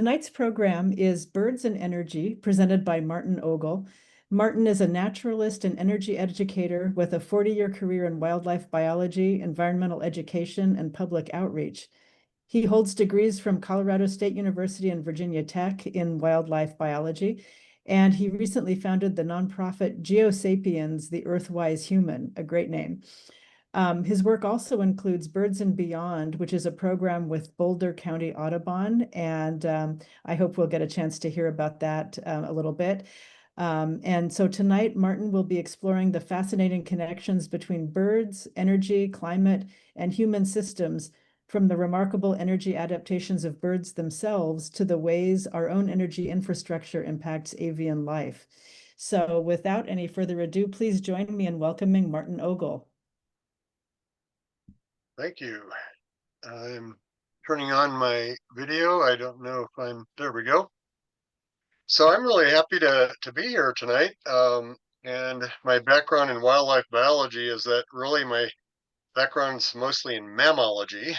tonight's program is Birds and Energy, presented by Martin Ogle. Martin is a naturalist and energy educator with a 40-year career in wildlife biology, environmental education, and public outreach. He holds degrees from Colorado State University and Virginia Tech in wildlife biology, and he recently founded the nonprofit Geosapiens, the Earthwise Human, a great name. His work also includes Birds and Beyond, which is a program with Boulder County Audubon, and I hope we'll get a chance to hear about that a little bit. And so tonight, Martin will be exploring the fascinating connections between birds, energy, climate, and human systems, from the remarkable energy adaptations of birds themselves to the ways our own energy infrastructure impacts avian life. So without any further ado, please join me in welcoming Martin Ogle. Thank you. I'm turning on my video. I don't know if there we go. So I'm really happy to be here tonight. And my background in wildlife biology is that really my background's mostly in mammalogy,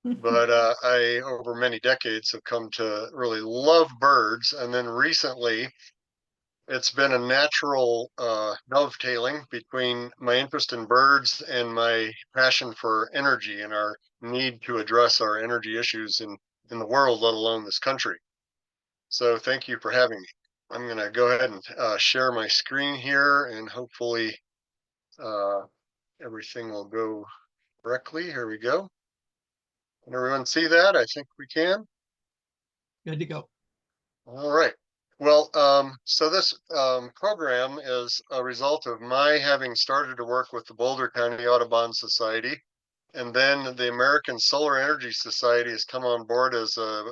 but I, over many decades, have come to really love birds. And then recently, it's been a natural dovetailing between my interest in birds and my passion for energy and our need to address our energy issues in the world, let alone this country. So thank you for having me. I'm going to go ahead and share my screen here, and hopefully everything will go correctly. Here we go. Can everyone see that? I think we can. Good to go. All right. Well, so this program is a result of my having started to work with the Boulder County Audubon Society, and then the American Solar Energy Society has come on board as a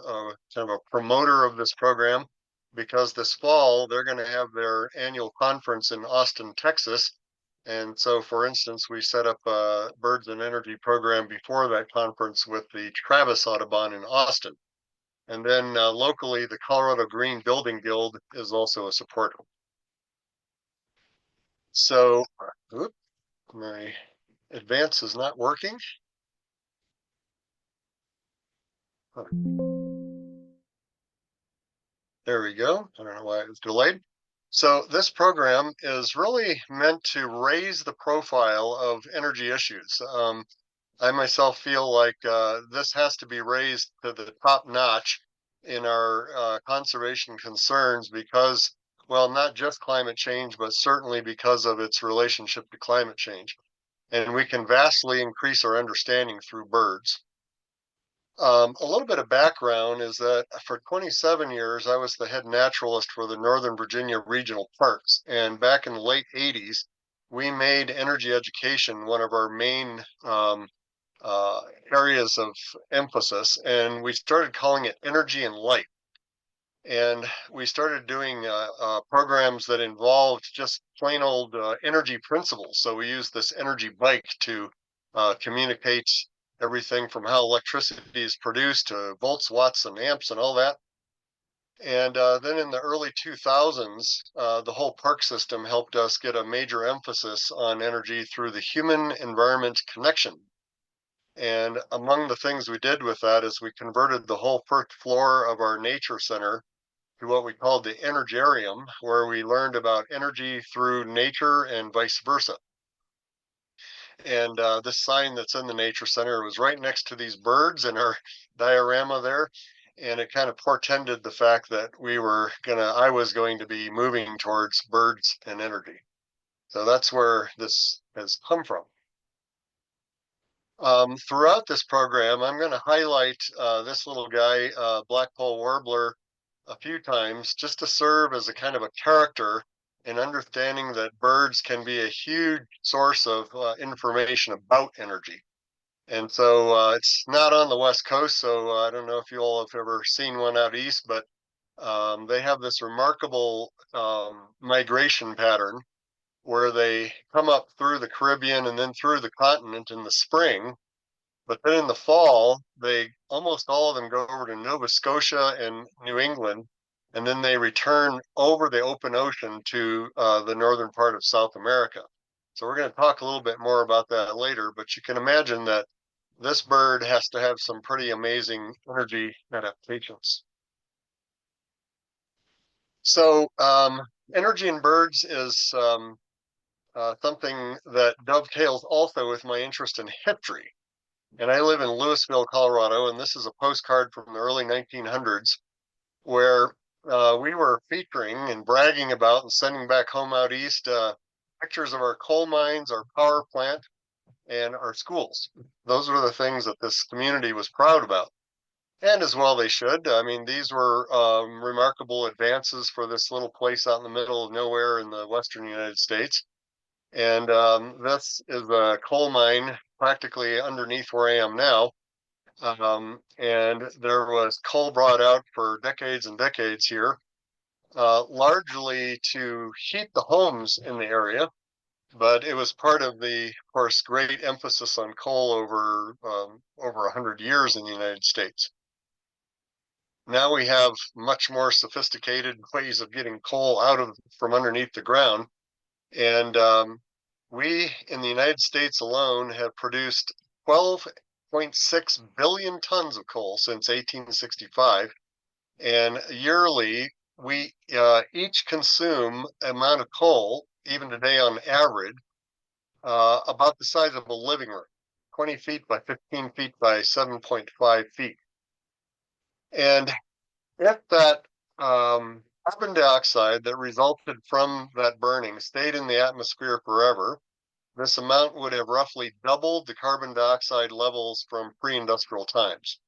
kind of a promoter of this program, because this fall they're going to have their annual conference in Austin, Texas. And so, for instance, we set up a Birds and Energy program before that conference with the Travis Audubon in Austin. And then locally, the Colorado Green Building Guild is also a supporter. So, my advance is not working. There we go. I don't know why it was delayed. So this program is really meant to raise the profile of energy issues. I myself feel like this has to be raised to the top notch in our conservation concerns because, well, not just climate change, but certainly because of its relationship to climate change. And we can vastly increase our understanding through birds. A little bit of background is that for 27 years, I was the head naturalist for the Northern Virginia Regional Parks. And back in the late 80s, we made energy education one of our main areas of emphasis, and we started calling it energy and light. And we started doing programs that involved just plain old energy principles. So we used this energy bike to communicate everything from how electricity is produced to volts, watts, and amps and all that. And then in the early 2000s, the whole park system helped us get a major emphasis on energy through the human-environment connection. And among the things we did with that is we converted the whole first floor of our nature center to what we called the Energarium, where we learned about energy through nature and vice versa. And this sign that's in the nature center was right next to these birds in our diorama there. And it kind of portended the fact that I was going to be moving towards birds and energy. So that's where this has come from. Throughout this program, I'm going to highlight this little guy, Blackpoll Warbler, a few times just to serve as a kind of a character in understanding that birds can be a huge source of information about energy. And so it's not on the West Coast, so I don't know if you all have ever seen one out east, but they have this remarkable migration pattern where they come up through the Caribbean and then through the continent in the spring. But then in the fall, almost all of them go over to Nova Scotia and New England, and then they return over the open ocean to the northern part of South America. So we're going to talk a little bit more about that later, but you can imagine that this bird has to have some pretty amazing energy adaptations. So energy in birds is something that dovetails also with my interest in history. And I live in Louisville, Colorado, and this is a postcard from the early 1900s where we were featuring and bragging about and sending back home out east pictures of our coal mines, our power plant, and our schools. Those were the things that this community was proud about. And as well they should. I mean, these were remarkable advances for this little place out in the middle of nowhere in the western United States. And this is a coal mine practically underneath where I am now. And there was coal brought out for decades and decades here, largely to heat the homes in the area. But it was part of the, of course, great emphasis on coal over 100 years in the United States. Now we have much more sophisticated ways of getting coal out of from underneath the ground. And we in the United States alone have produced 12.6 billion tons of coal since 1865. And yearly, we each consume amount of coal, even today on average, about the size of a living room, 20 feet by 15 feet by 7.5 feet. And if that carbon dioxide that resulted from that burning stayed in the atmosphere forever, this amount would have roughly doubled the carbon dioxide levels from pre-industrial times.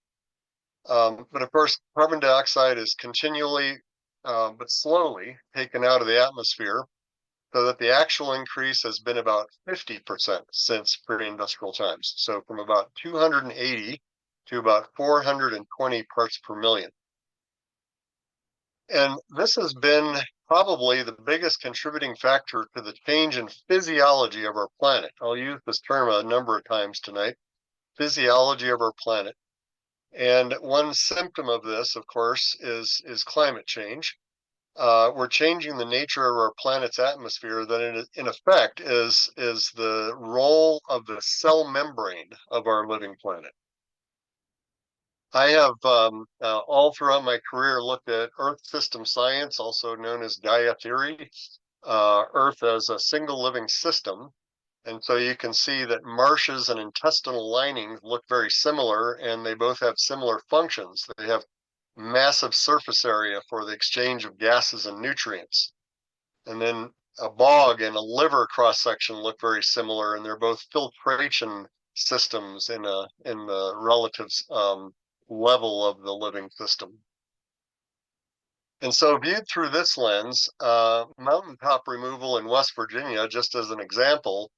But of course, carbon dioxide is continually, but slowly taken out of the atmosphere, so that the actual increase has been about 50% since pre-industrial times. So from about 280 to about 420 parts per million. And this has been probably the biggest contributing factor to the change in physiology of our planet. I'll use this term a number of times tonight, physiology of our planet. And one symptom of this, of course, is climate change. We're changing the nature of our planet's atmosphere that in effect is the role of the cell membrane of our living planet. I have all throughout my career looked at Earth system science, also known as Gaia theory, Earth as a single living system. And so you can see that marshes and intestinal linings look very similar, and they both have similar functions. They have massive surface area for the exchange of gases and nutrients. And then a bog and a liver cross section look very similar, and they're both filtration systems in the relative level of the living system. And so viewed through this lens, mountaintop removal in West Virginia, just as an example,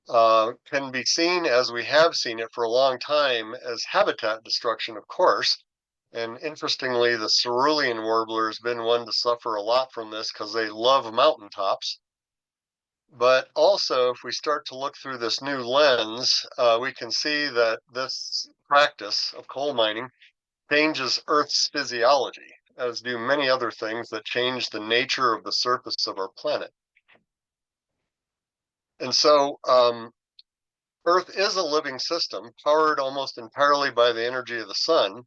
can be seen, as we have seen it for a long time, as habitat destruction, of course. And interestingly, the cerulean warbler has been one to suffer a lot from this because they love mountaintops. But also, if we start to look through this new lens, we can see that this practice of coal mining changes Earth's physiology, as do many other things that change the nature of the surface of our planet. And so Earth is a living system powered almost entirely by the energy of the sun.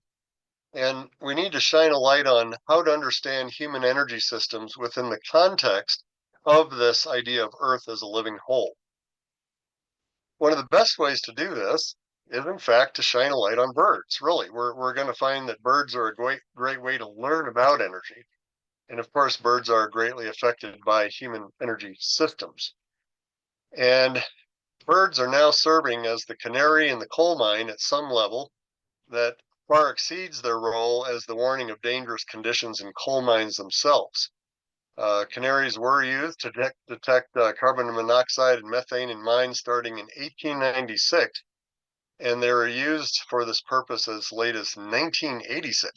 And we need to shine a light on how to understand human energy systems within the context of this idea of Earth as a living whole. One of the best ways to do this is, in fact, to shine a light on birds. Really, we're going to find that birds are a great way to learn about energy. And of course, birds are greatly affected by human energy systems. And birds are now serving as the canary in the coal mine at some level that far exceeds their role as the warning of dangerous conditions in coal mines themselves. Canaries were used to detect carbon monoxide and methane in mines starting in 1896, and they were used for this purpose as late as 1986.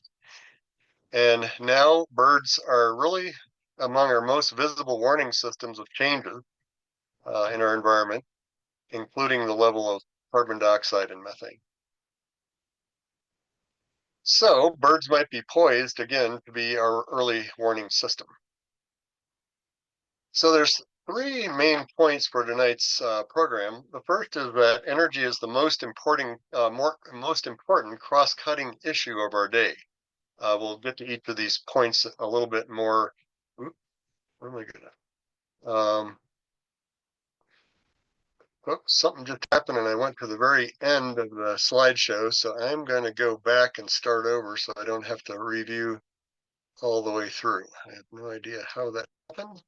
And now birds are really among our most visible warning systems of changes in our environment, including the level of carbon dioxide and methane. So birds might be poised, again, to be our early warning system. So there's three main points for tonight's program. The first is that energy is the most important cross-cutting issue of our day. We'll get to each of these points a little bit more Where am I gonna? Oops, something just happened and I went to the very end of the slideshow, so I'm going to go back and start over so I don't have to review all the way through. I have no idea how that happened.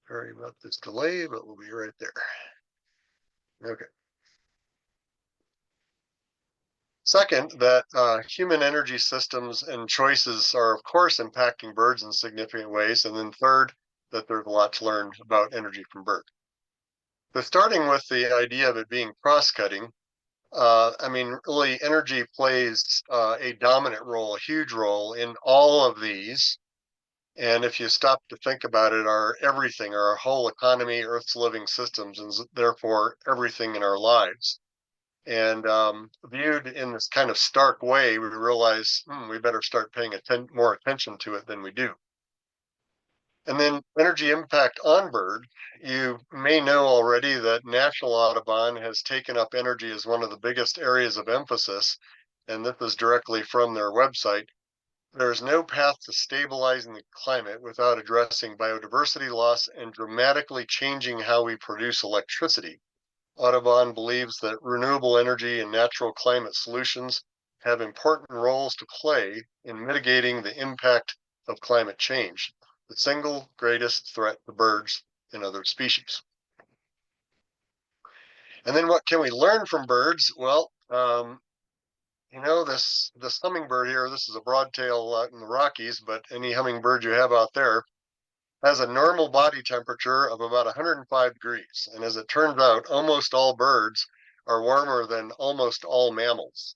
Sorry about this delay, but we'll be right there. Okay. Second, that human energy systems and choices are, of course, impacting birds in significant ways. And then third, that there's a lot to learn about energy from birds. So starting with the idea of it being cross-cutting, I mean, really, energy plays a dominant role, a huge role in all of these. And if you stop to think about it, our everything, our whole economy, Earth's living systems, and therefore everything in our lives. And viewed in this kind of stark way, we realize we better start paying more attention to it than we do. And then energy impact on bird. You may know already that National Audubon has taken up energy as one of the biggest areas of emphasis, and this is directly from their website. There is no path to stabilizing the climate without addressing biodiversity loss and dramatically changing how we produce electricity. Audubon believes that renewable energy and natural climate solutions have important roles to play in mitigating the impact of climate change, the single greatest threat to birds and other species. And then what can we learn from birds? Well, you know, this hummingbird here, this is a broadtail out in the Rockies, but any hummingbird you have out there has a normal body temperature of about 105 degrees. And as it turns out, almost all birds are warmer than almost all mammals.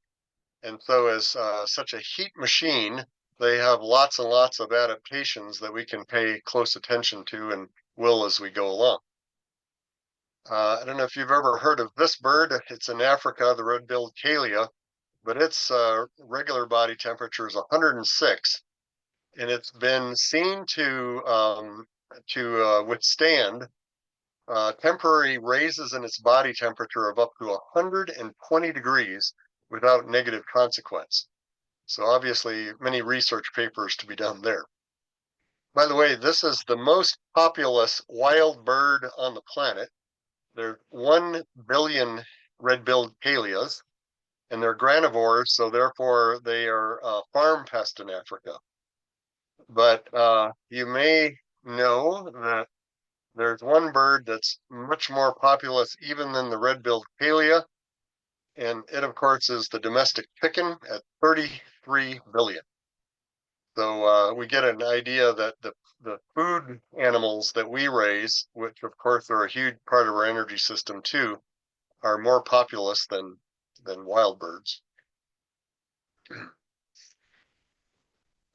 And so as such a heat machine, they have lots and lots of adaptations that we can pay close attention to and will as we go along. I don't know if you've ever heard of this bird. It's in Africa, the red-billed calia, but its regular body temperature is 106. And it's been seen to withstand temporary raises in its body temperature of up to 120 degrees without negative consequence. So obviously, many research papers to be done there. By the way, this is the most populous wild bird on the planet. There's 1 billion red-billed calias, and they're granivores, so therefore they are a farm pest in Africa. But you may know that there's one bird that's much more populous even than the red-billed calia, and it, of course, is the domestic pigeon at 33 billion. So we get an idea that the food animals that we raise, which of course are a huge part of our energy system too, are more populous than wild birds.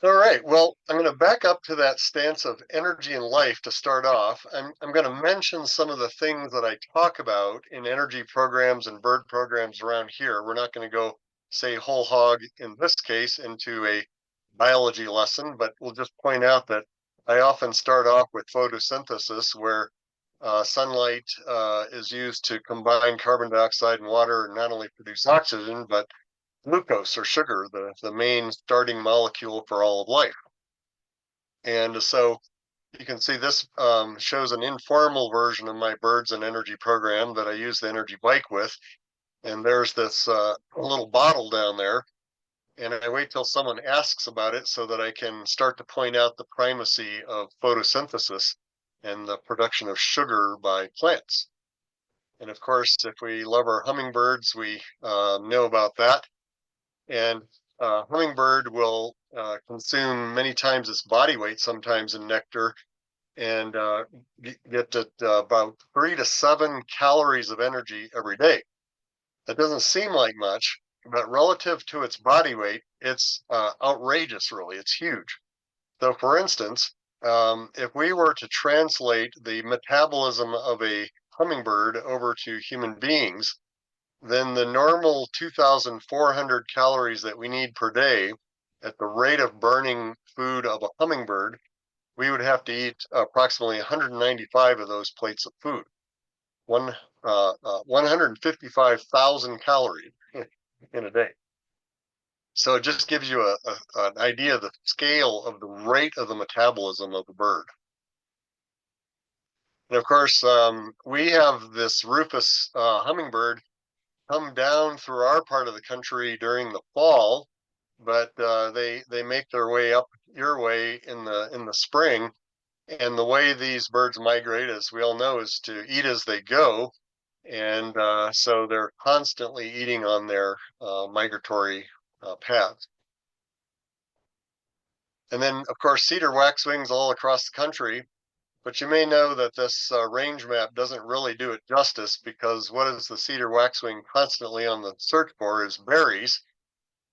All right, well, I'm going to back up to that stance of energy and life to start off. I'm going to mention some of the things that I talk about in energy programs and bird programs around here. We're not going to go, say, whole hog in this case into a biology lesson, but we'll just point out that I often start off with photosynthesis, where sunlight is used to combine carbon dioxide and water and not only produce oxygen, but glucose or sugar, the main starting molecule for all of life. And so you can see this shows an informal version of my birds and energy program that I use the energy bike with. And there's this little bottle down there. And I wait till someone asks about it so that I can start to point out the primacy of photosynthesis and the production of sugar by plants. And of course, if we love our hummingbirds, we know about that. And hummingbird will consume many times its body weight, sometimes in nectar, and get about 3 to 7 calories of energy every day. That doesn't seem like much, but relative to its body weight, it's outrageous, really. It's huge. So, for instance, if we were to translate the metabolism of a hummingbird over to human beings, then the normal 2,400 calories that we need per day at the rate of burning food of a hummingbird, we would have to eat approximately 195 of those plates of food. 155,000 calories in a day. So it just gives you an idea of the scale of the rate of the metabolism of the bird. And of course, we have this rufous hummingbird come down through our part of the country during the fall, but they make their way up your way in the spring. And the way these birds migrate, as we all know, is to eat as they go. And so they're constantly eating on their migratory paths. And then, of course, cedar waxwings all across the country. But you may know that this range map doesn't really do it justice, because what is the cedar waxwing constantly on the search for is berries.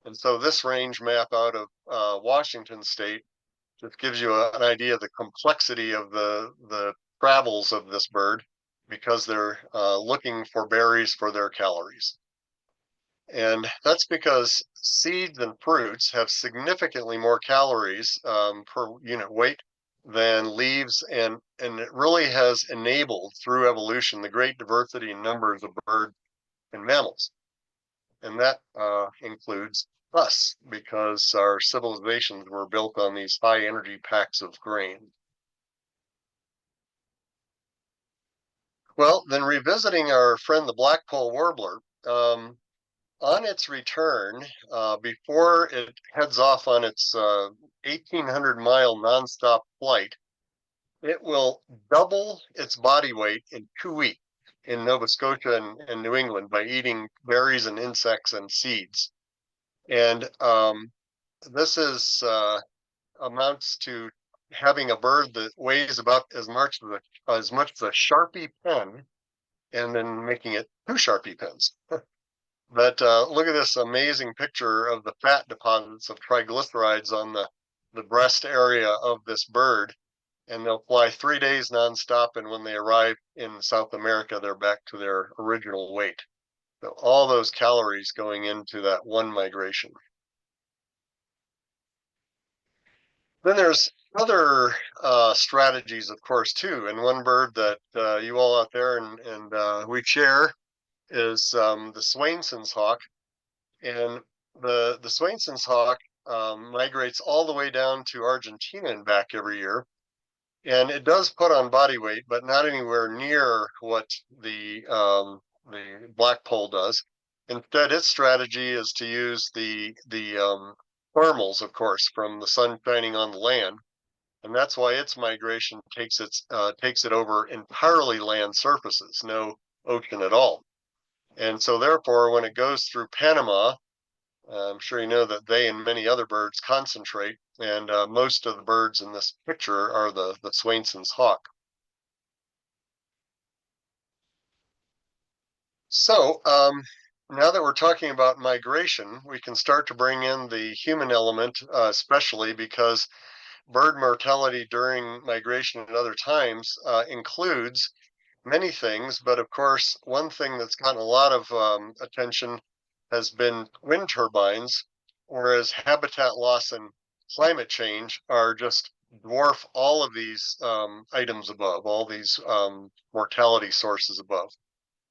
And so this range map out of Washington State just gives you an idea of the complexity of the travels of this bird, because they're looking for berries for their calories. And that's because seeds and fruits have significantly more calories per unit weight than leaves, and it really has enabled through evolution the great diversity in numbers of birds and mammals. And that includes us, because our civilizations were built on these high energy packs of grain. Well, then revisiting our friend the blackpoll warbler, on its return, before it heads off on its 1,800-mile nonstop flight, it will double its body weight in 2 weeks in Nova Scotia and New England by eating berries and insects and seeds. And this is amounts to having a bird that weighs about as much as a Sharpie pen, and then making it 2 Sharpie pens. But look at this amazing picture of the fat deposits of triglycerides on the breast area of this bird. And they'll fly 3 days nonstop, and when they arrive in South America, they're back to their original weight. So all those calories going into that one migration. Then there's other strategies, of course, too. And one bird that you all out there and we share is the Swainson's hawk. And the Swainson's hawk migrates all the way down to Argentina and back every year. And it does put on body weight, but not anywhere near what the blackpoll does. Instead, its strategy is to use the thermals, of course, from the sun shining on the land, and that's why its migration takes it over entirely land surfaces, no ocean at all. And so, therefore, when it goes through Panama, I'm sure you know that they and many other birds concentrate, and most of the birds in this picture are the Swainson's hawk. So now that we're talking about migration, we can start to bring in the human element, especially because bird mortality during migration at other times includes many things. But of course, one thing that's gotten a lot of attention has been wind turbines, whereas habitat loss and climate change are just dwarf all of these items above, all these mortality sources above.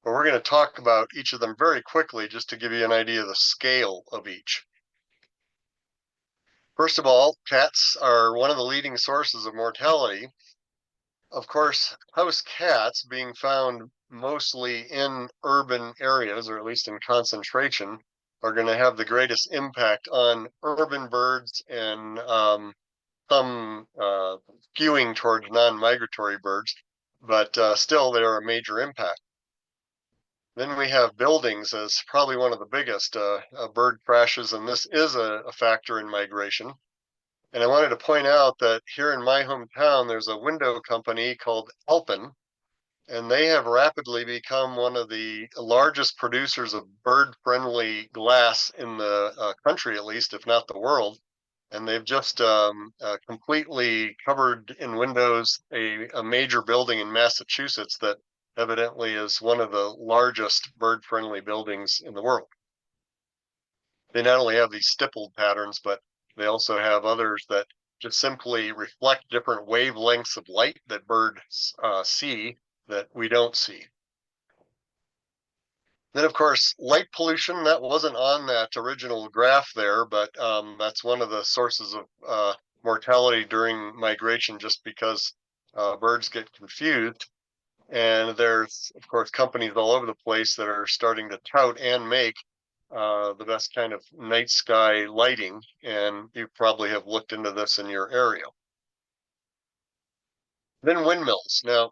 But we're going to talk about each of them very quickly, just to give you an idea of the scale of each. First of all, cats are one of the leading sources of mortality. Of course, house cats, being found mostly in urban areas, or at least in concentration, are going to have the greatest impact on urban birds, and some skewing towards non-migratory birds, but still they are a major impact. Then we have buildings as probably one of the biggest bird crashes, and this is a factor in migration. And I wanted to point out that here in my hometown, there's a window company called Alpen, and they have rapidly become one of the largest producers of bird-friendly glass in the country, at least, if not the world. And they've just completely covered in windows a major building in Massachusetts that evidently is one of the largest bird-friendly buildings in the world. They not only have these stippled patterns, but they also have others that just simply reflect different wavelengths of light that birds see that we don't see. Then, of course, light pollution, that wasn't on that original graph there, but that's one of the sources of mortality during migration just because birds get confused. And there's, of course, companies all over the place that are starting to tout and make the best kind of night sky lighting. And you probably have looked into this in your area. Then windmills. Now,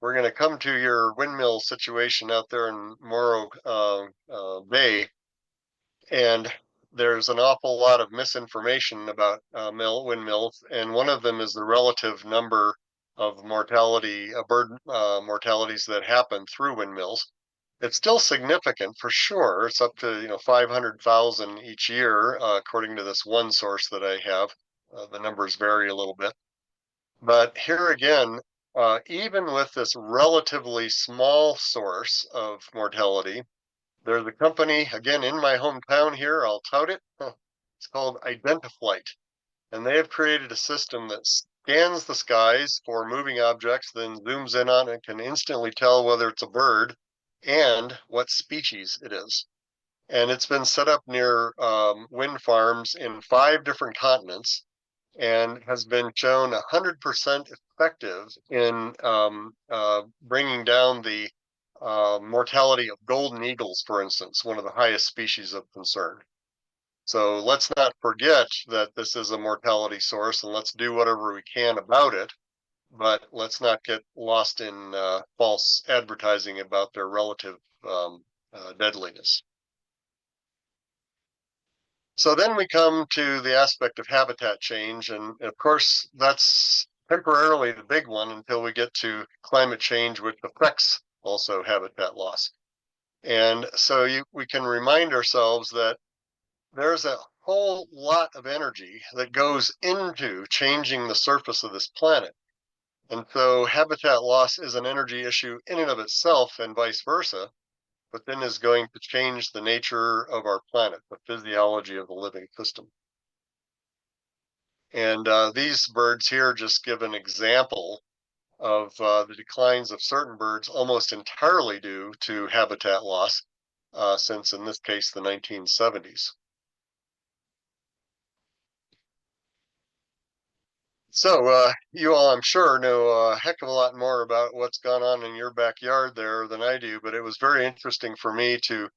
we're going to come to your windmill situation out there in Morro Bay. And there's an awful lot of misinformation about windmills. And one of them is the relative number of mortality, bird mortalities that happen through windmills. It's still significant for sure. It's up to 500,000 each year, according to this one source that I have. The numbers vary a little bit. But here again, even with this relatively small source of mortality, there's a company, again, in my hometown here, I'll tout it. It's called Identiflight. And they have created a system that scans the skies for moving objects, then zooms in on it and can instantly tell whether it's a bird and what species it is. And it's been set up near wind farms in 5 different continents and has been shown 100% effective in bringing down the mortality of golden eagles, for instance, one of the highest species of concern. So let's not forget that this is a mortality source, and let's do whatever we can about it, but let's not get lost in false advertising about their relative deadliness. So then we come to the aspect of habitat change, and of course that's temporarily the big one until we get to climate change, which affects also habitat loss. And so we can remind ourselves that there's a whole lot of energy that goes into changing the surface of this planet. And so habitat loss is an energy issue in and of itself and vice versa, but then is going to change the nature of our planet, the physiology of the living system. And these birds here just give an example of the declines of certain birds almost entirely due to habitat loss, since in this case, the 1970s. So you all, I'm sure, know a heck of a lot more about what's gone on in your backyard there than I do, but it was very interesting for me to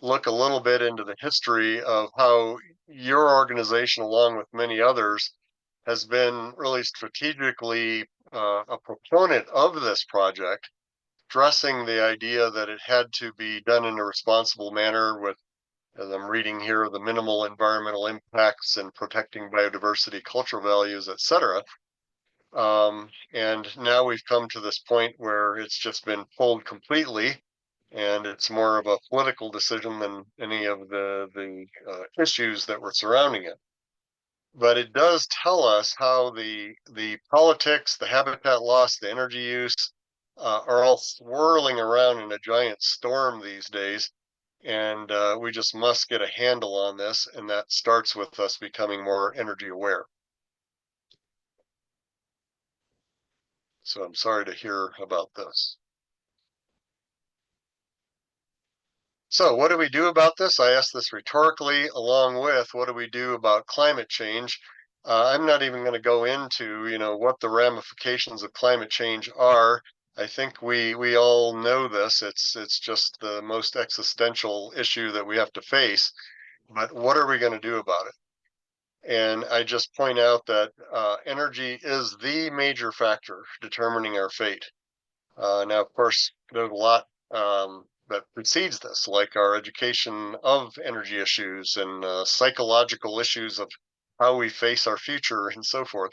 look a little bit into the history of how your organization, along with many others, has been really strategically a proponent of this project, stressing the idea that it had to be done in a responsible manner with, as I'm reading here, the minimal environmental impacts and protecting biodiversity, cultural values, etc. And now we've come to this point where it's just been pulled completely, and it's more of a political decision than any of the issues that were surrounding it. But it does tell us how the politics, the habitat loss, the energy use are all swirling around in a giant storm these days. And we just must get a handle on this, and that starts with us becoming more energy aware. So I'm sorry to hear about this. So what do we do about this? I asked this rhetorically, along with what do we do about climate change? I'm not even going to go into, what the ramifications of climate change are. I think we all know this. It's just the most existential issue that we have to face. But what are we going to do about it? And I just point out that energy is the major factor determining our fate. Now, of course, there's a lot that precedes this, like our education of energy issues and psychological issues of how we face our future and so forth.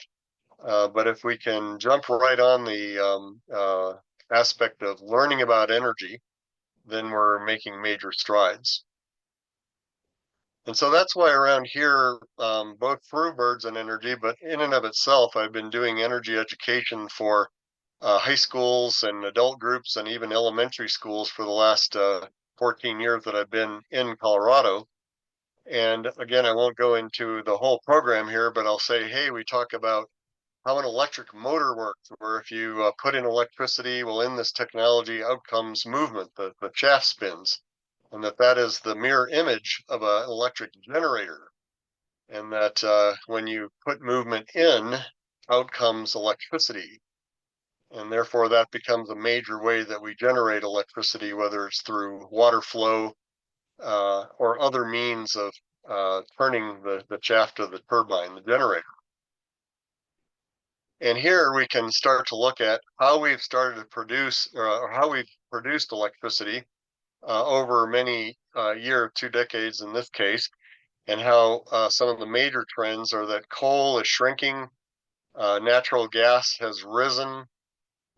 But if we can jump right on the aspect of learning about energy, then we're making major strides. And so that's why around here, both through Birds and Energy, but in and of itself, I've been doing energy education for high schools and adult groups and even elementary schools for the last 14 years that I've been in Colorado. And again, I won't go into the whole program here, but I'll say, hey, we talk about how an electric motor works, where if you put in electricity, well, in this technology, out comes movement, the shaft spins, and that is the mirror image of an electric generator, and that when you put movement in, out comes electricity. And therefore, that becomes a major way that we generate electricity, whether it's through water flow or other means of turning the shaft of the turbine, the generator. And here we can start to look at how we've started to produce, or how we've produced electricity over many 2 decades in this case, and how some of the major trends are that coal is shrinking, natural gas has risen,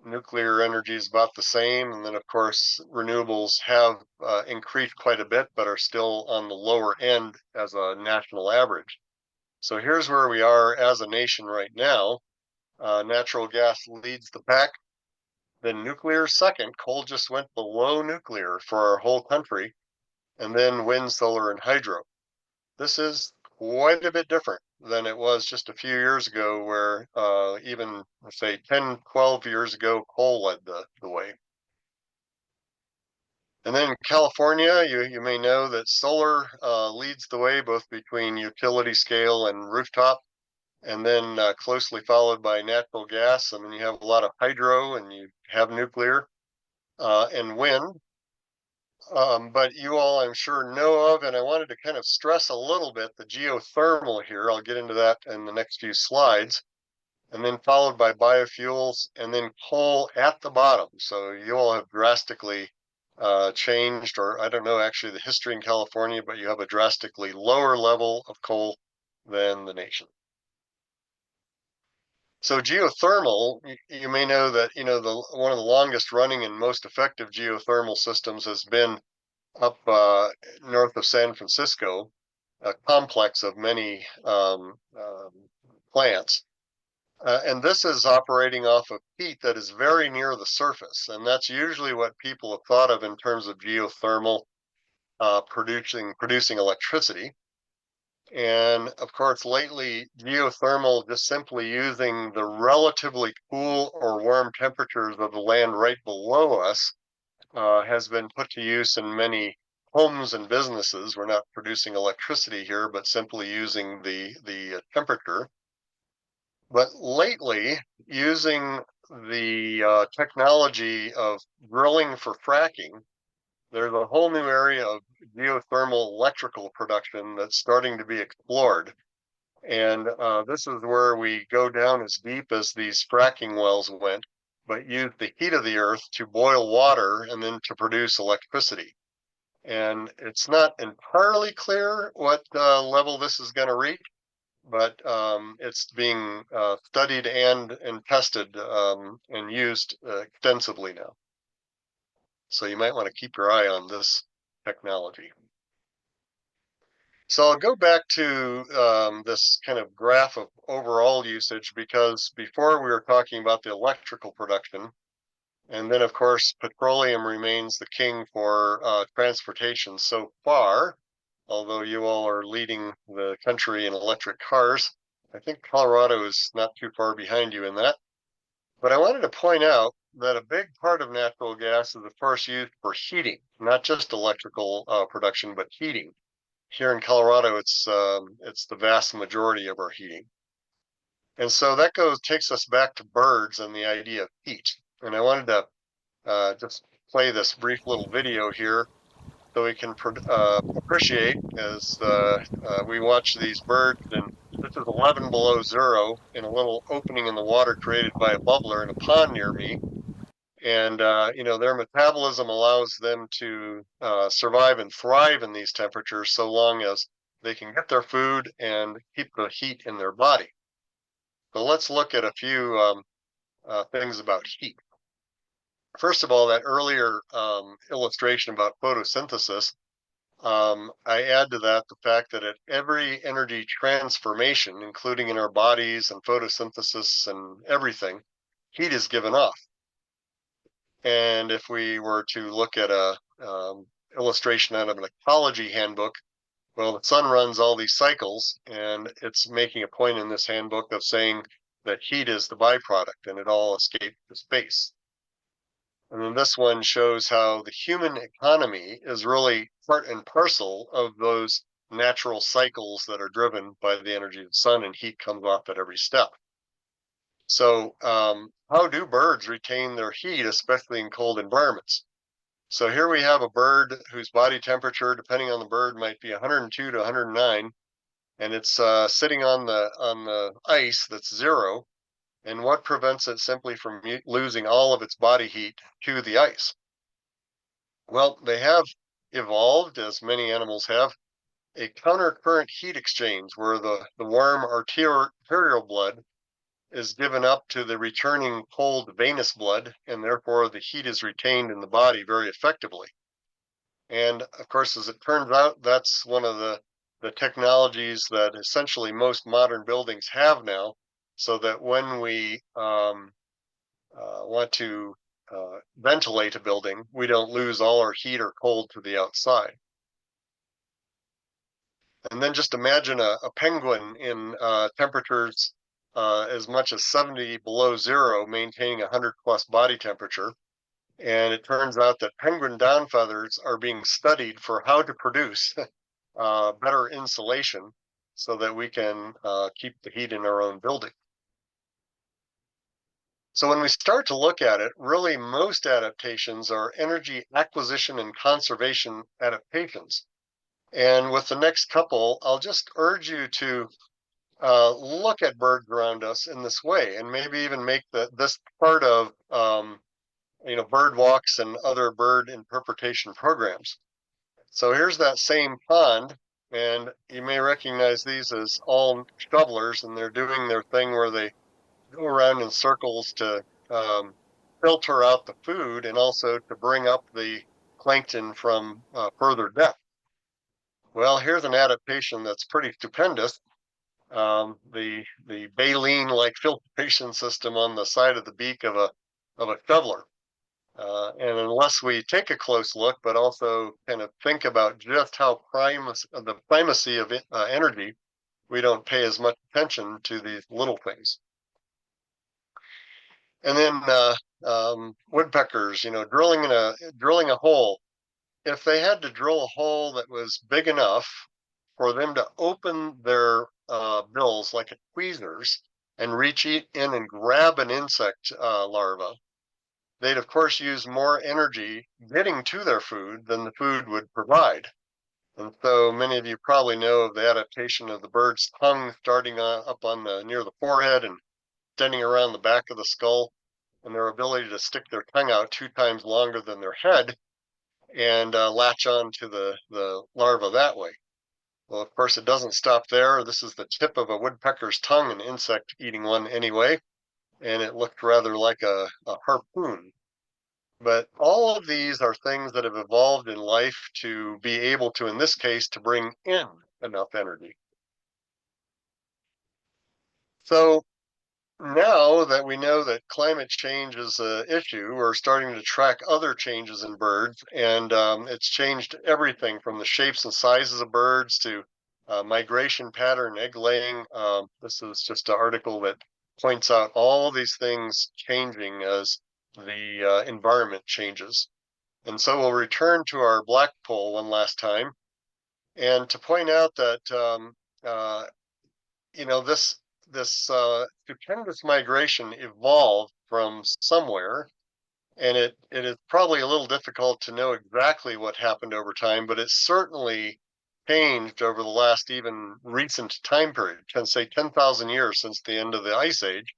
nuclear energy is about the same, and then of course renewables have increased quite a bit, but are still on the lower end as a national average. So here's where we are as a nation right now. Natural gas leads the pack, then nuclear second. Coal just went below nuclear for our whole country, and then wind, solar, and hydro. This is quite a bit different than it was just a few years ago, where even, let's say, 10, 12 years ago, coal led the way. And then in California, you may know that solar leads the way, both between utility scale and rooftop, and then closely followed by natural gas. And then you have a lot of hydro, and you have nuclear and wind. But you all, I'm sure, know of, and I wanted to kind of stress a little bit the geothermal here. I'll get into that in the next few slides, and then followed by biofuels, and then coal at the bottom. So you all have drastically changed, or I don't know actually the history in California, but you have a drastically lower level of coal than the nation. So geothermal, you may know that one of the longest running and most effective geothermal systems has been up north of San Francisco, a complex of many plants. And this is operating off of heat that is very near the surface. And that's usually what people have thought of in terms of geothermal producing electricity. And of course, lately, geothermal, just simply using the relatively cool or warm temperatures of the land right below us, has been put to use in many homes and businesses. We're not producing electricity here, but simply using the temperature. But lately, using the technology of drilling for fracking, there's a whole new area of geothermal electrical production that's starting to be explored. And this is where we go down as deep as these fracking wells went, but use the heat of the earth to boil water and then to produce electricity. And it's not entirely clear what level this is going to reach, but it's being studied and tested and used extensively now. So you might want to keep your eye on this technology. So I'll go back to this kind of graph of overall usage, because before we were talking about the electrical production, and then of course petroleum remains the king for transportation so far, although you all are leading the country in electric cars. I think Colorado is not too far behind you in that. But I wanted to point out that a big part of natural gas is of course used for heating, not just electrical production, but heating. Here in Colorado, it's the vast majority of our heating. And so that takes us back to birds and the idea of heat. And I wanted to just play this brief little video here so we can appreciate as we watch these birds. And this is 11 below zero in a little opening in the water created by a bubbler in a pond near me. And their metabolism allows them to survive and thrive in these temperatures so long as they can get their food and keep the heat in their body. So let's look at a few things about heat. First of all, that earlier illustration about photosynthesis, I add to that the fact that at every energy transformation, including in our bodies and photosynthesis and everything, heat is given off. And if we were to look at a illustration out of an ecology handbook, well, the sun runs all these cycles, and it's making a point in this handbook of saying that heat is the byproduct and it all escaped to space. And then this one shows how the human economy is really part and parcel of those natural cycles that are driven by the energy of the sun, and heat comes off at every step. So how do birds retain their heat, especially in cold environments? So here we have a bird whose body temperature, depending on the bird, might be 102 to 109, and it's sitting on the ice that's zero. And what prevents it simply from losing all of its body heat to the ice? Well, they have evolved, as many animals have, a countercurrent heat exchange where the warm arterial blood is given up to the returning cold venous blood, and therefore the heat is retained in the body very effectively. And of course, as it turns out, that's one of the technologies that essentially most modern buildings have now, so that when we want to ventilate a building, we don't lose all our heat or cold to the outside. And then just imagine a penguin in temperatures as much as 70 below zero, maintaining 100 plus body temperature. And it turns out that penguin down feathers are being studied for how to produce better insulation so that we can keep the heat in our own building. So when we start to look at it, really most adaptations are energy acquisition and conservation adaptations. And with the next couple, I'll just urge you to look at birds around us in this way, and maybe even make this part of bird walks and other bird interpretation programs. So here's that same pond, and you may recognize these as all shovelers, and they're doing their thing where they go around in circles to filter out the food and also to bring up the plankton from further depth. Well, here's an adaptation that's pretty stupendous. The baleen-like filtration system on the side of the beak of a shoveler. And unless we take a close look, but also kind of think about just how the primacy of energy, we don't pay as much attention to these little things. And then woodpeckers, drilling a hole. If they had to drill a hole that was big enough for them to open their bills like a tweezers and reach in and grab an insect larva, they'd of course use more energy getting to their food than the food would provide. And so many of you probably know of the adaptation of the bird's tongue starting up on near the forehead and extending around the back of the skull, and their ability to stick their tongue out 2 times longer than their head and latch on to the larva that way. Well, of course, it doesn't stop there. This is the tip of a woodpecker's tongue, an insect eating one anyway, and it looked rather like a harpoon. But all of these are things that have evolved in life to be able to, in this case, to bring in enough energy. So now that we know that climate change is an issue, we're starting to track other changes in birds, and it's changed everything from the shapes and sizes of birds to migration pattern, egg laying. This is just an article that points out all these things changing as the environment changes. And so we'll return to our blackpoll one last time, and to point out that this stupendous migration evolved from somewhere, and it is probably a little difficult to know exactly what happened over time, but it certainly changed over the last even recent time period, can say 10,000 years since the end of the Ice Age,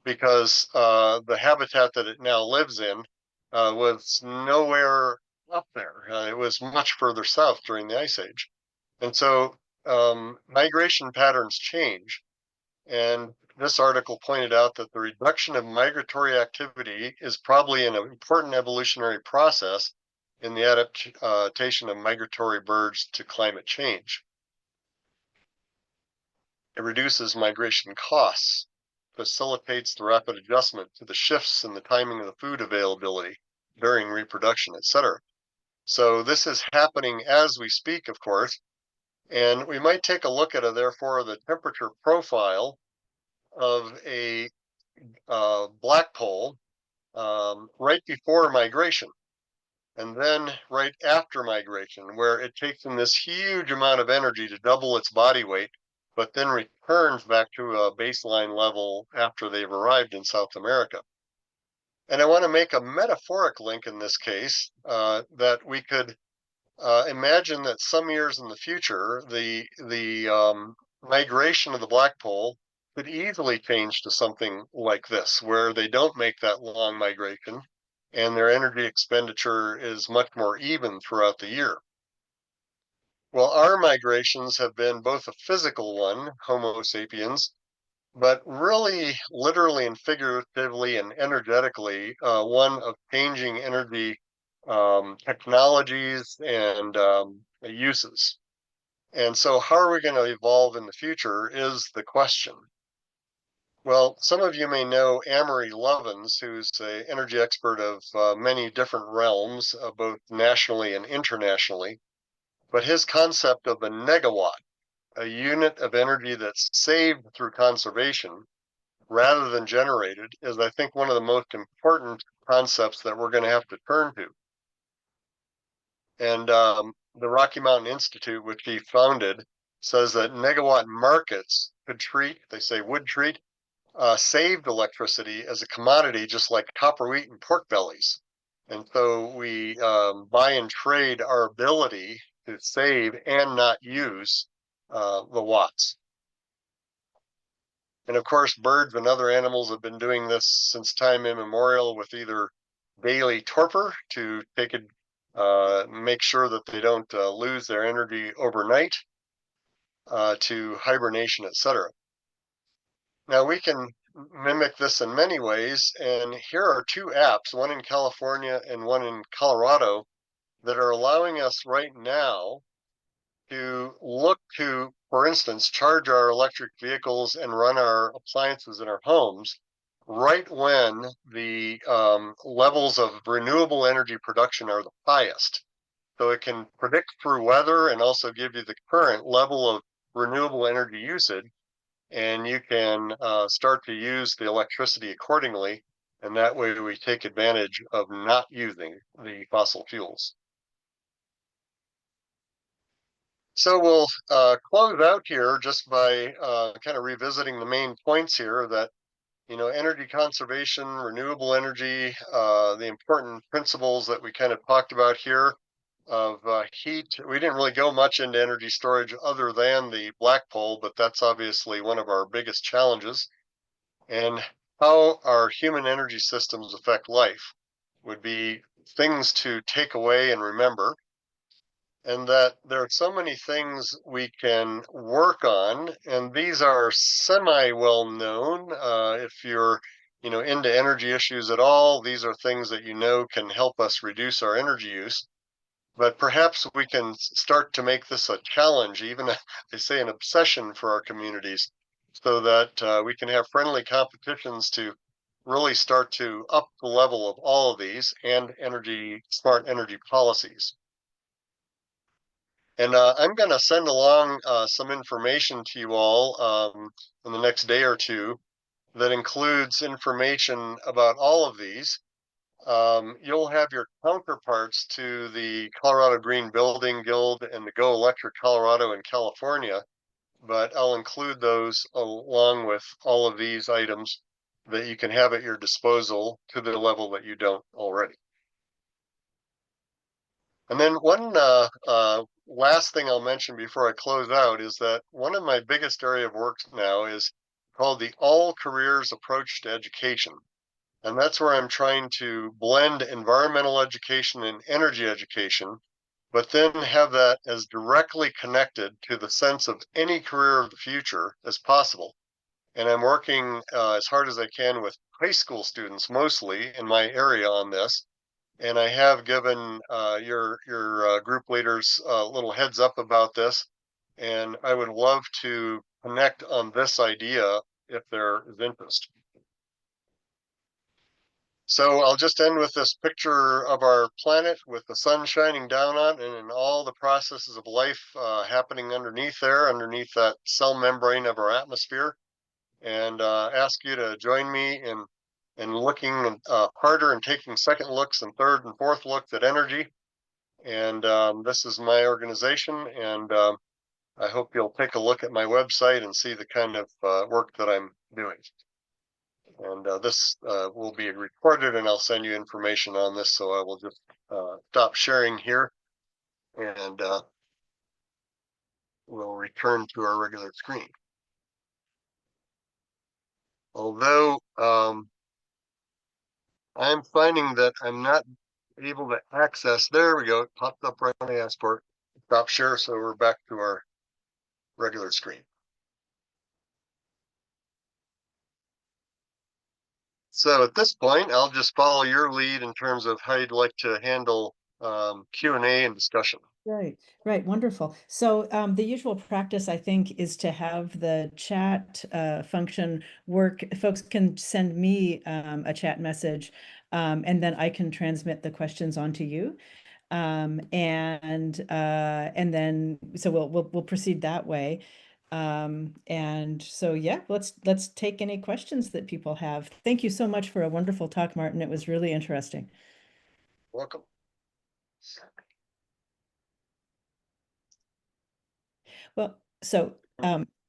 because the habitat that it now lives in was nowhere up there. It was much further south during the Ice Age. And so migration patterns change. And this article pointed out that the reduction of migratory activity is probably an important evolutionary process in the adaptation of migratory birds to climate change. It reduces migration costs, facilitates the rapid adjustment to the shifts in the timing of the food availability during reproduction, etc. So this is happening as we speak, of course, and we might take a look at therefore the temperature profile of a blackpoll right before migration, and then right after migration, where it takes in this huge amount of energy to double its body weight, but then returns back to a baseline level after they've arrived in South America. And I want to make a metaphoric link in this case that we could imagine that some years in the future, the migration of the blackpoll could easily change to something like this, where they don't make that long migration and their energy expenditure is much more even throughout the year. Well, our migrations have been both a physical one, Homo sapiens, but really literally and figuratively and energetically, one of changing energy technologies and uses. And so how are we going to evolve in the future is the question. Well, some of you may know Amory Lovins, who's an energy expert of many different realms, both nationally and internationally. But his concept of the negawatt, a unit of energy that's saved through conservation rather than generated, is, I think, one of the most important concepts that we're going to have to turn to. And the Rocky Mountain Institute, which he founded, says that negawatt markets could treat, they say would treat, saved electricity as a commodity, just like copper, wheat, and pork bellies. And so we buy and trade our ability to save and not use the watts. And of course, birds and other animals have been doing this since time immemorial with either daily torpor to make sure that they don't lose their energy overnight, to hibernation, etc. Now we can mimic this in many ways, and here are two apps, one in California and one in Colorado, that are allowing us right now to look to, for instance, charge our electric vehicles and run our appliances in our homes right when the levels of renewable energy production are the highest. So it can predict through weather and also give you the current level of renewable energy usage, and you can start to use the electricity accordingly, and that way we take advantage of not using the fossil fuels. So we'll close out here just by kind of revisiting the main points here that, energy conservation, renewable energy, the important principles that we kind of talked about here of heat. We didn't really go much into energy storage other than the blackpoll, but that's obviously one of our biggest challenges. And how our human energy systems affect life would be things to take away and remember. And that there are so many things we can work on, and these are semi-well known. If you're, into energy issues at all, these are things that can help us reduce our energy use. But perhaps we can start to make this a challenge, even they say an obsession for our communities, so that we can have friendly competitions to really start to up the level of all of these and smart energy policies. And I'm going to send along some information to you all in the next day or two that includes information about all of these. You'll have your counterparts to the Colorado Green Building Guild and the Go Electric Colorado and California, but I'll include those along with all of these items that you can have at your disposal to the level that you don't already. And then one last thing I'll mention before I close out is that one of my biggest area of work now is called the all careers approach to education. And that's where I'm trying to blend environmental education and energy education, but then have that as directly connected to the sense of any career of the future as possible. And I'm working as hard as I can with high school students, mostly in my area on this. And I have given your group leaders a little heads up about this, and I would love to connect on this idea if there is interest. So I'll just end with this picture of our planet with the sun shining down on it and all the processes of life happening underneath that cell membrane of our atmosphere. and ask you to join me in looking harder and taking second looks and third and fourth looks at energy. And this is my organization, and I hope you'll take a look at my website and see the kind of work that I'm doing. And this will be recorded, and I'll send you information on this. So I will just stop sharing here, and we'll return to our regular screen. Although I'm finding that I'm not able to access, there we go, it popped up right when I asked for it. Stop share, so we're back to our regular screen. So at this point, I'll just follow your lead in terms of how you'd like to handle Q&A and discussion. Right, right, wonderful. So the usual practice, I think, is to have the chat function work. Folks can send me a chat message, and then I can transmit the questions onto you. And then so we'll proceed that way. And so yeah, let's take any questions that people have. Thank you so much for a wonderful talk, Martin. It was really interesting. Welcome. Well, so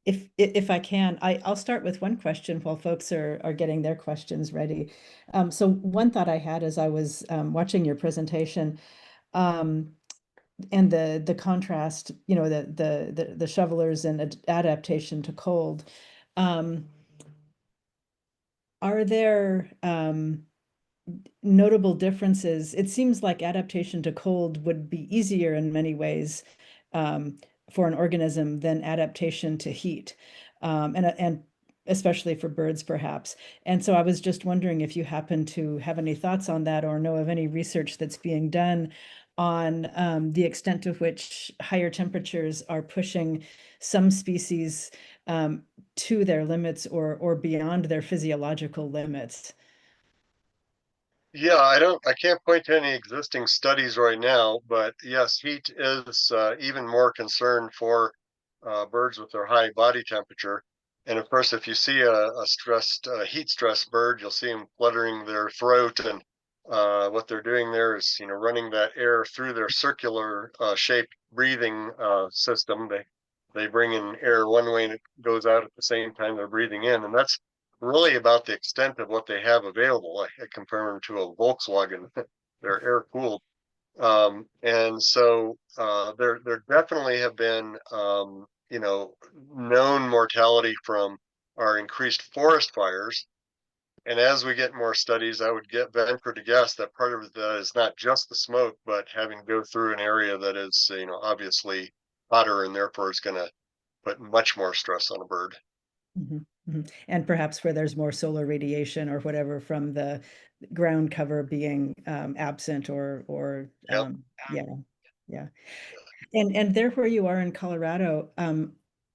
if I can, I'll start with one question while folks are getting their questions ready. So one thought I had as I was watching your presentation, and the contrast, you know, the shovelers and adaptation to cold. Are there notable differences? It seems like adaptation to cold would be easier in many ways for an organism than adaptation to heat, and especially for birds, perhaps. And so I was just wondering if you happen to have any thoughts on that or know of any research that's being done on the extent to which higher temperatures are pushing some species to their limits or beyond their physiological limits. Yeah, I can't point to any existing studies right now, but yes, heat is even more concern for birds with their high body temperature. And of course, if you see a stressed, heat stressed bird, you'll see them fluttering their throat, and what they're doing there is, you know, running that air through their circular shaped breathing system. They bring in air one way and it goes out at the same time they're breathing in, and that's really about the extent of what they have available. I compare them to a Volkswagen. They're air cooled. And so there definitely have been, you know, known mortality from our increased forest fires. And as we get more studies, I would venture to guess that part of that is not just the smoke, but having to go through an area that is, you know, obviously hotter, and therefore is going to put much more stress on a bird. Mhm, mhm. And perhaps where there's more solar radiation or whatever from the ground cover being absent or Yep. yeah, yeah. And there where you are in Colorado,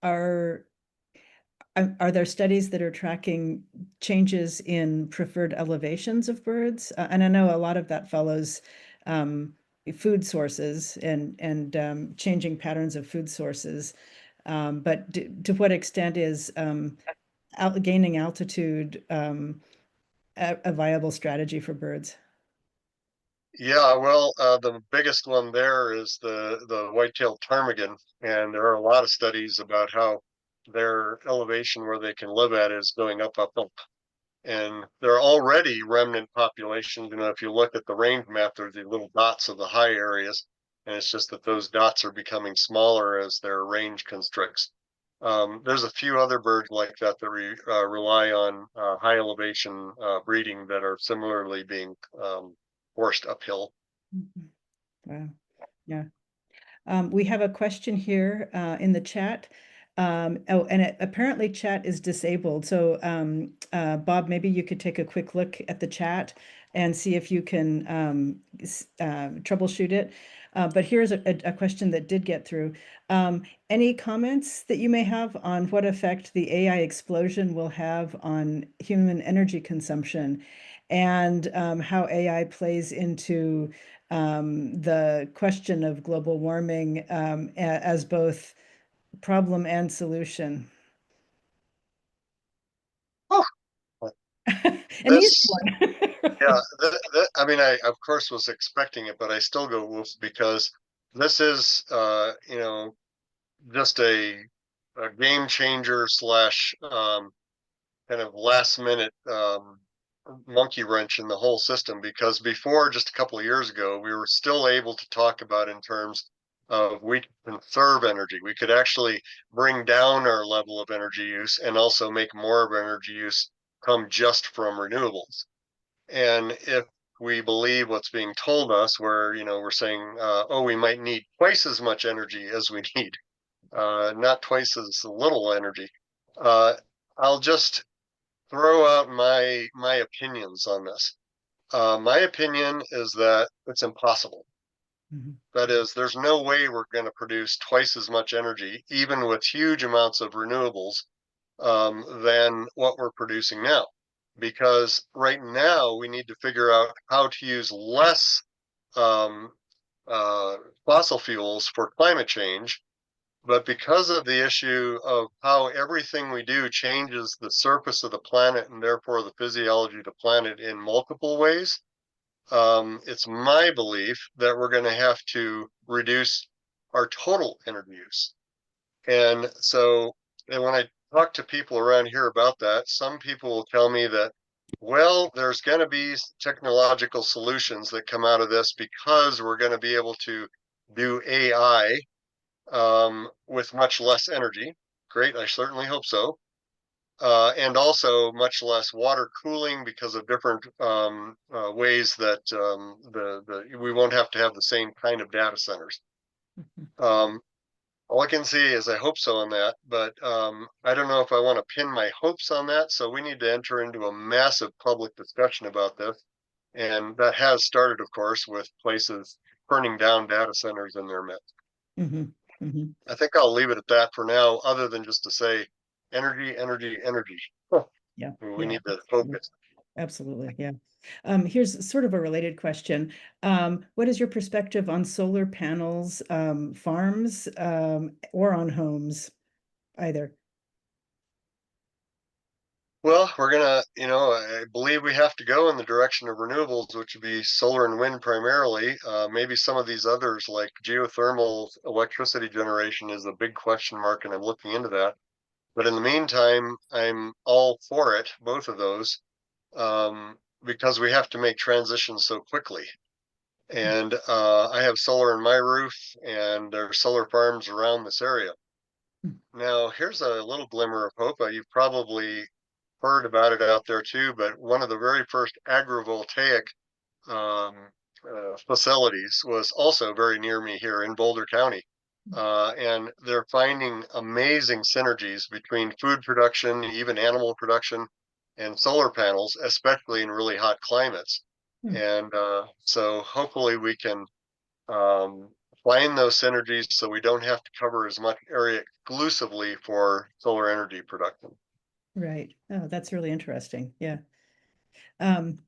are are there studies that are tracking changes in preferred elevations of birds? And I know a lot of that follows food sources and changing patterns of food sources. But to what extent is gaining altitude a viable strategy for birds? Yeah, well, the biggest one there is the white-tailed ptarmigan, and there are a lot of studies about how their elevation where they can live at is going up, up, up. And there are already remnant populations. You know, if you look at the range map, there's the little dots of the high areas, and it's just that those dots are becoming smaller as their range constricts. There's a few other birds like that that rely on high elevation breeding that are similarly being forced uphill. Mhm. Wow. Yeah. We have a question here in the chat. Oh, and apparently chat is disabled. So Bob, maybe you could take a quick look at the chat and see if you can troubleshoot it. But here's a question that did get through. Any comments that you may have on what effect the AI explosion will have on human energy consumption and how AI plays into the question of global warming as both problem and solution? An easy This, one. yeah, I mean, I of course was expecting it, but I still go woof because this is, just a game changer slash kind of last minute monkey wrench in the whole system. Because before, just a couple of years ago, we were still able to talk about in terms of we can conserve energy. We could actually bring down our level of energy use and also make more of energy use come just from renewables. And if we believe what's being told us, where we're saying, oh, we might need twice as much energy as we need, not twice as little energy. Uh, I'll just throw out my opinions on this. My opinion is that it's impossible. Mhm. That is, there's no way we're going to produce twice as much energy, even with huge amounts of renewables, than what we're producing now. Because right now we need to figure out how to use less um, uh, fossil fuels for climate change. But because of the issue of how everything we do changes the surface of the planet and therefore the physiology of the planet in multiple ways, it's my belief that we're going to have to reduce our total energy use. And so, and when I talk to people around here about that, some people will tell me that, well, there's going to be technological solutions that come out of this because we're going to be able to do AI with much less energy. Great, I certainly hope so. And also much less water cooling because of different ways that we won't have to have the same kind of data centers. Um, all I can say is I hope so on that, but I don't know if I want to pin my hopes on that. So we need to enter into a massive public discussion about this. And that has started, of course, with places burning down data centers in their midst. Mhm. Mhm. I think I'll leave it at that for now, other than just to say energy, energy, energy. Yeah. We Yeah. need to focus. Absolutely. Yeah. Here's sort of a related question. What is your perspective on solar panels, farms, or on homes, either? Well, we're gonna, I believe we have to go in the direction of renewables, which would be solar and wind primarily. Maybe some of these others, like geothermal electricity generation, is a big question mark, and I'm looking into that. But in the meantime, I'm all for it, both of those, because we have to make transitions so quickly. And I have solar in my roof, and there are solar farms around this area. Now, here's a little glimmer of hope. You've probably heard about it out there too, but one of the very first agrivoltaic facilities was also very near me here in Boulder County. And they're finding amazing synergies between food production, even animal production, and solar panels, especially in really hot climates. Hmm. And so hopefully we can um, find those synergies so we don't have to cover as much area exclusively for solar energy production. Right. Oh, that's really interesting. Yeah. Um,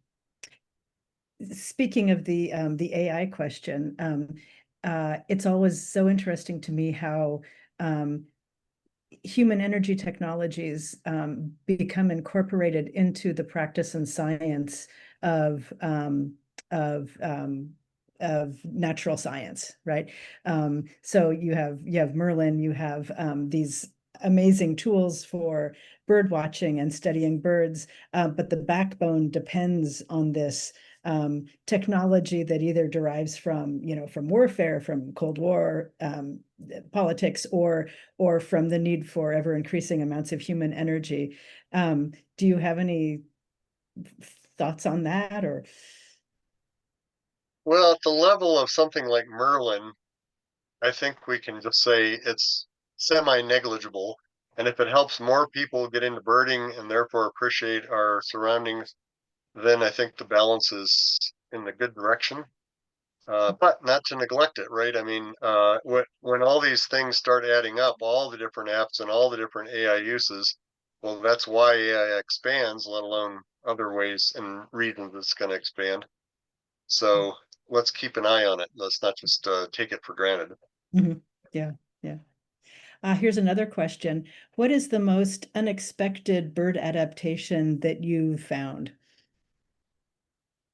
Speaking of the AI question, it's always so interesting to me how um, human energy technologies become incorporated into the practice and science of um, of um, of natural science, right? So you have Merlin, you have these amazing tools for bird watching and studying birds, but the backbone depends on this technology that either derives from warfare, from Cold War politics, or from the need for ever increasing amounts of human energy. Do you have any thoughts on that, or? Well, at the level of something like Merlin, I think we can just say it's semi-negligible. And if it helps more people get into birding and therefore appreciate our surroundings, then I think the balance is in the good direction. But not to neglect it, right? I mean, when all these things start adding up, all the different apps and all the different AI uses, well, that's why AI expands, let alone other ways and reasons it's going to expand. So let's keep an eye on it. Let's not just take it for granted. Mhm. Yeah, yeah. Here's another question. What is the most unexpected bird adaptation that you found?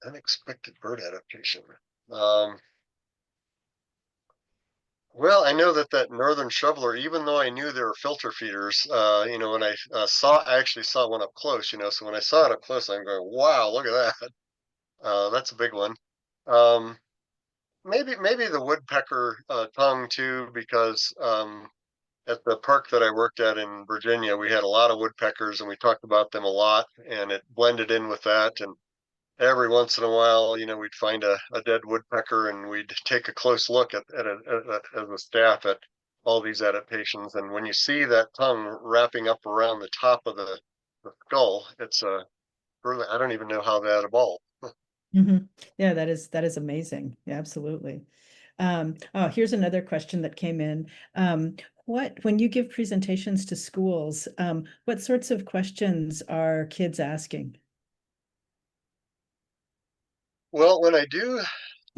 Unexpected bird adaptation. Um, well, I know that northern shoveler, even though I knew they were filter feeders, when I I actually saw one up close, so when I saw it up close, I'm going, wow, look at that. That's a big one. Um, maybe the woodpecker tongue too, because at the park that I worked at in Virginia, we had a lot of woodpeckers and we talked about them a lot, and it blended in with that. And every once in a while, we'd find a dead woodpecker and we'd take a close look as a staff at all these adaptations. And when you see that tongue wrapping up around the top of the skull, it's really, I don't even know how that evolved. Yeah, that is amazing. Yeah, absolutely. Oh, here's another question that came in. When you give presentations to schools, what sorts of questions are kids asking? Well, when I do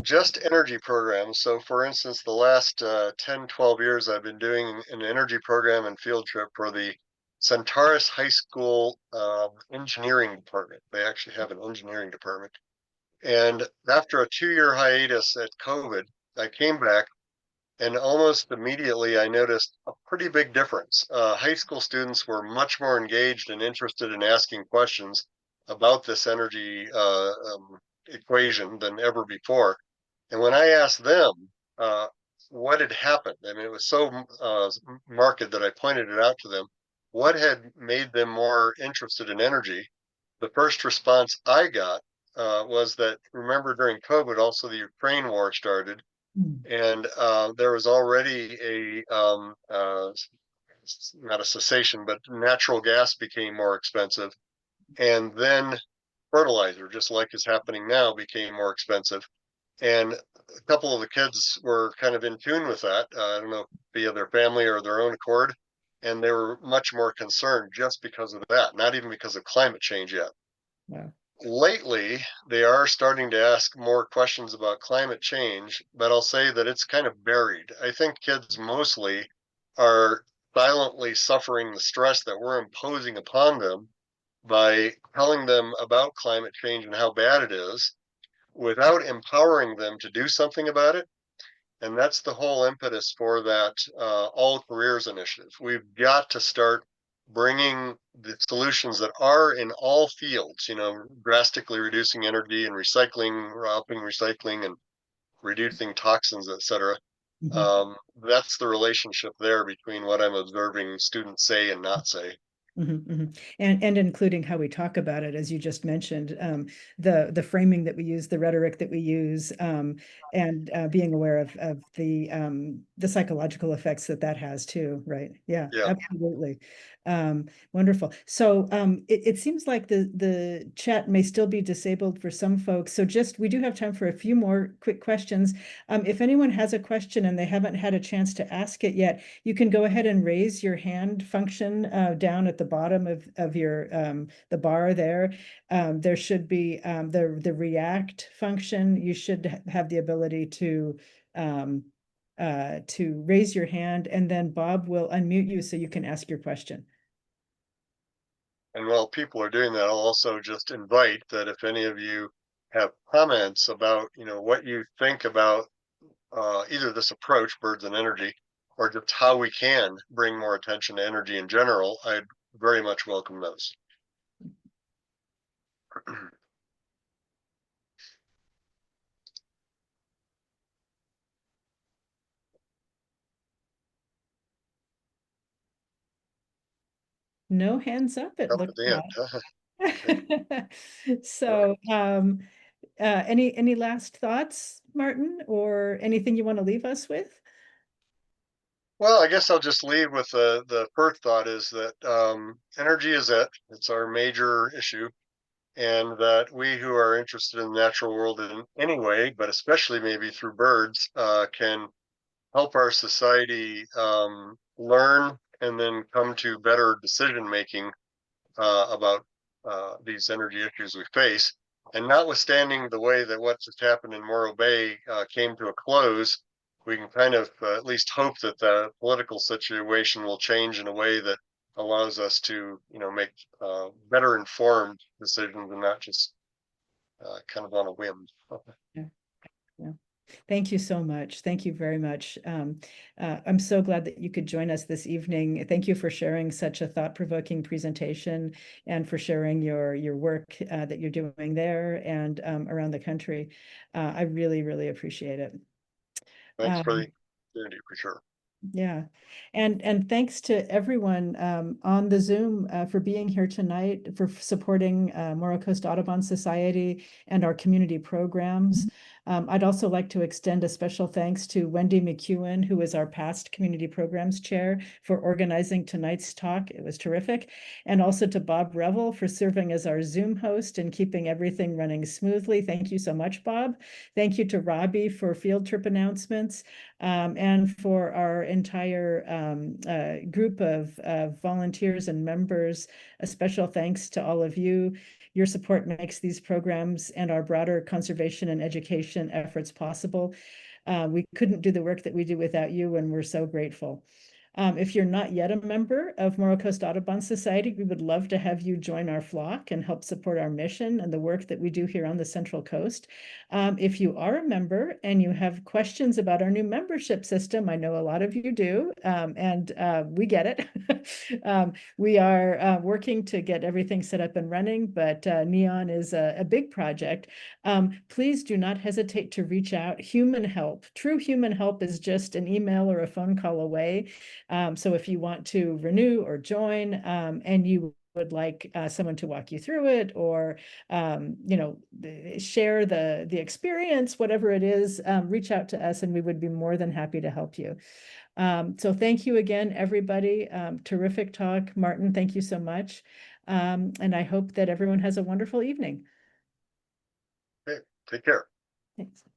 just energy programs, so for instance, the last 10, 12 years, I've been doing an energy program and field trip for the Centaurus High School engineering department. They actually have an engineering department. And after a 2-year hiatus at COVID, I came back and almost immediately I noticed a pretty big difference. High school students were much more engaged and interested in asking questions about this energy equation than ever before. And when I asked them what had happened, I mean, it was so marked that I pointed it out to them, what had made them more interested in energy. The first response I got was that, remember, during COVID, also the Ukraine war started, and there was already not a cessation, but natural gas became more expensive. And then fertilizer, just like is happening now, became more expensive. And a couple of the kids were kind of in tune with that. I don't know, via their family or their own accord. And they were much more concerned just because of that, not even because of climate change yet. Wow. Lately, they are starting to ask more questions about climate change, but I'll say that it's kind of buried. I think kids mostly are silently suffering the stress that we're imposing upon them by telling them about climate change and how bad it is without empowering them to do something about it. And that's the whole impetus for that All Careers initiative. We've got to start bringing the solutions that are in all fields, drastically reducing energy and recycling, upping recycling and reducing toxins, et cetera. That's the relationship there between what I'm observing students say and not say. And including how we talk about it, as you just mentioned, the framing that we use, the rhetoric that we use, and being aware of the psychological effects that has too, right? Yeah, Yeah. absolutely. Wonderful. So it seems like the chat may still be disabled for some folks. So we do have time for a few more quick questions. If anyone has a question and they haven't had a chance to ask it yet, you can go ahead and raise your hand function down at the bottom of your the bar there. There should be the react function. You should have the ability to raise your hand, and then Bob will unmute you so you can ask your question. And while people are doing that, I'll also just invite that if any of you have comments about, what you think about either this approach, birds and energy, or just how we can bring more attention to energy in general, I'd very much welcome those. No hands up, it Up at looks the end. like. So, any last thoughts, Martin, or anything you want to leave us with? Well, I guess I'll just leave with the first thought is that energy is it. It's our major issue. And that we who are interested in the natural world in any way, but especially maybe through birds, can help our society learn and then come to better decision making about these energy issues we face. And notwithstanding the way that what's just happened in Morro Bay came to a close, we can kind of at least hope that the political situation will change in a way that allows us to, make better informed decisions and not just kind of on a whim. Yeah. Yeah. Thank you so much. Thank you very much. I'm so glad that you could join us this evening. Thank you for sharing such a thought-provoking presentation and for sharing your work that you're doing there and around the country. I really, really appreciate it. Thanks for Um, the opportunity, for sure. Yeah, and thanks to everyone on the Zoom for being here tonight, for supporting Morrow Coast Audubon Society and our community programs. I'd also like to extend a special thanks to Wendy McEwen, who is our past community programs chair, for organizing tonight's talk. It was terrific. And also to Bob Revel for serving as our Zoom host and keeping everything running smoothly. Thank you so much, Bob. Thank you to Robbie for field trip announcements. And for our entire group of volunteers and members, a special thanks to all of you. Your support makes these programs and our broader conservation and education efforts possible. We couldn't do the work that we do without you, and we're so grateful. If you're not yet a member of Morrow Coast Audubon Society, we would love to have you join our flock and help support our mission and the work that we do here on the Central Coast. If you are a member and you have questions about our new membership system, I know a lot of you do, and we get it. We are working to get everything set up and running, but NEON is a big project. Please do not hesitate to reach out. Human help, true human help, is just an email or a phone call away. So if you want to renew or join and you would like someone to walk you through it or share the experience, whatever it is, reach out to us and we would be more than happy to help you. So thank you again, everybody. Terrific talk. Martin, thank you so much. And I hope that everyone has a wonderful evening. Okay, take care. Thanks.